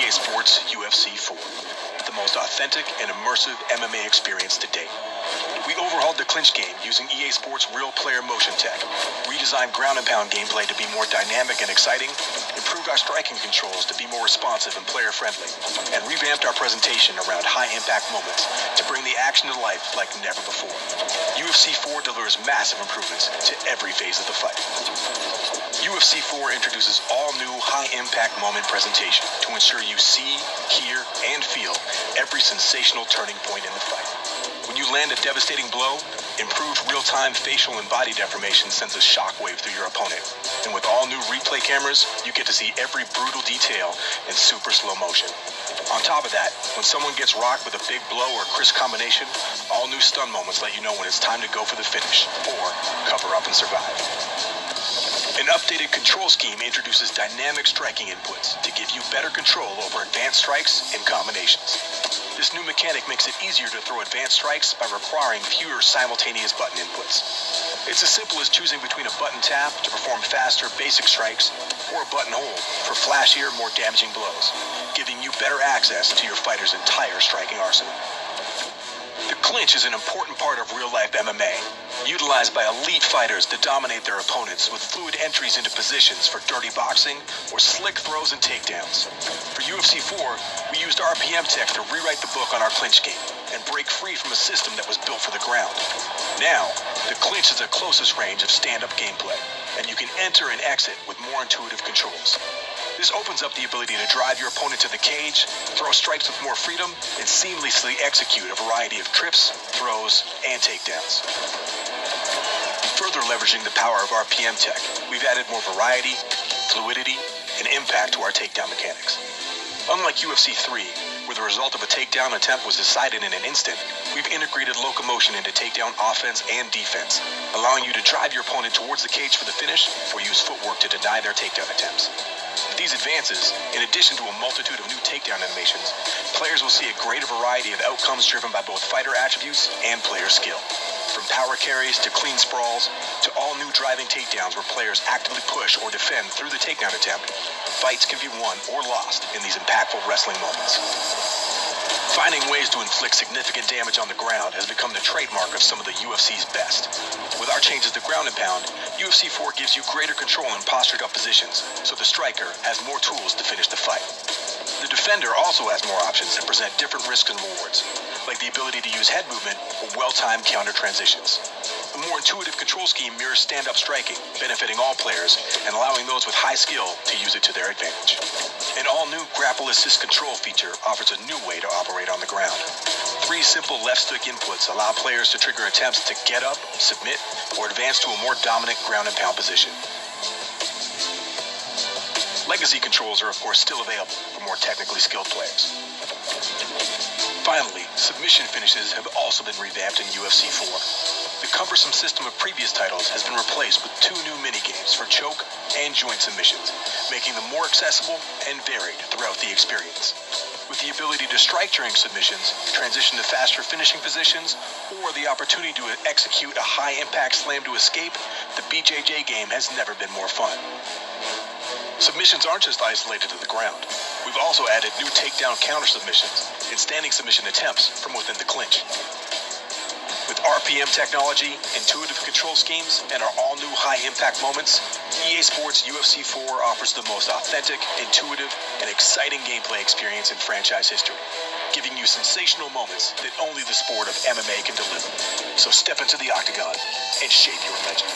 EA Sports UFC4, the most authentic and immersive MMA experience to date. We overhauled the clinch game using EA Sports real player motion tech, redesigned ground and pound gameplay to be more dynamic and exciting, improved our striking controls to be more responsive and player friendly, and revamped our presentation around high impact moments to bring the action to life like never before. UFC4 delivers massive improvements to every phase of the fight. UFC4 introduces all new high-impact moment presentation to ensure you see, hear, and feel every sensational turning point in the fight. When you land a devastating blow, improved real-time facial and body deformation sends a shockwave through your opponent. And with all new replay cameras, you get to see every brutal detail in super slow motion. On top of that, when someone gets rocked with a big blow or crisp combination, all new stun moments let you know when it's time to go for the finish, or cover up and survive. An updated control scheme introduces dynamic striking inputs to give you better control over advanced strikes and combinations. This new mechanic makes it easier to throw advanced strikes by requiring fewer simultaneous button inputs. It's as simple as choosing between a button tap to perform faster basic strikes or a button hold for flashier, more damaging blows, giving you better access to your fighter's entire striking arsenal. The clinch is an important part of real-life MMA, utilized by elite fighters to dominate their opponents with fluid entries into positions for dirty boxing or slick throws and takedowns. For UFC4, we used RPM tech to rewrite the book on our clinch game and break free from a system that was built for the ground. Now, the clinch is the closest range of stand-up gameplay, and you can enter and exit with more intuitive controls. This opens up the ability to drive your opponent to the cage, throw strikes with more freedom, and seamlessly execute a variety of trips, throws, and takedowns. Further leveraging the power of RPM tech, we've added more variety, fluidity, and impact to our takedown mechanics. Unlike UFC3, where the result of a takedown attempt was decided in an instant, we've integrated locomotion into takedown offense and defense, allowing you to drive your opponent towards the cage for the finish or use footwork to deny their takedown attempts. With these advances, in addition to a multitude of new takedown animations, players will see a greater variety of outcomes driven by both fighter attributes and player skill. From power carries to clean sprawls, to all new driving takedowns where players actively push or defend through the takedown attempt, fights can be won or lost in these impactful wrestling moments. Finding ways to inflict significant damage on the ground has become the trademark of some of the UFC's best. With our changes to ground and pound, UFC4 gives you greater control in postured up positions, so the striker has more tools to finish the fight. The defender also has more options that present different risks and rewards, like the ability to use head movement or well-timed counter transitions. A more intuitive control scheme mirrors stand-up striking, benefiting all players and allowing those with high skill to use it to their advantage. An all-new grapple assist control feature offers a new way to operate on the ground. 3 simple left-stick inputs allow players to trigger attempts to get up, submit, or advance to a more dominant ground and pound position. Legacy controls are of course still available for more technically skilled players. Finally, submission finishes have also been revamped in UFC4. The cumbersome system of previous titles has been replaced with 2 new minigames for choke and joint submissions, making them more accessible and varied throughout the experience. With the ability to strike during submissions, transition to faster finishing positions, or the opportunity to execute a high-impact slam to escape, the BJJ game has never been more fun. Submissions aren't just isolated to the ground. We've also added new takedown counter submissions and standing submission attempts from within the clinch. With RPM technology, intuitive control schemes, and our all-new high-impact moments, EA Sports UFC4 offers the most authentic, intuitive, and exciting gameplay experience in franchise history, giving you sensational moments that only the sport of MMA can deliver. So step into the octagon and shape your legend.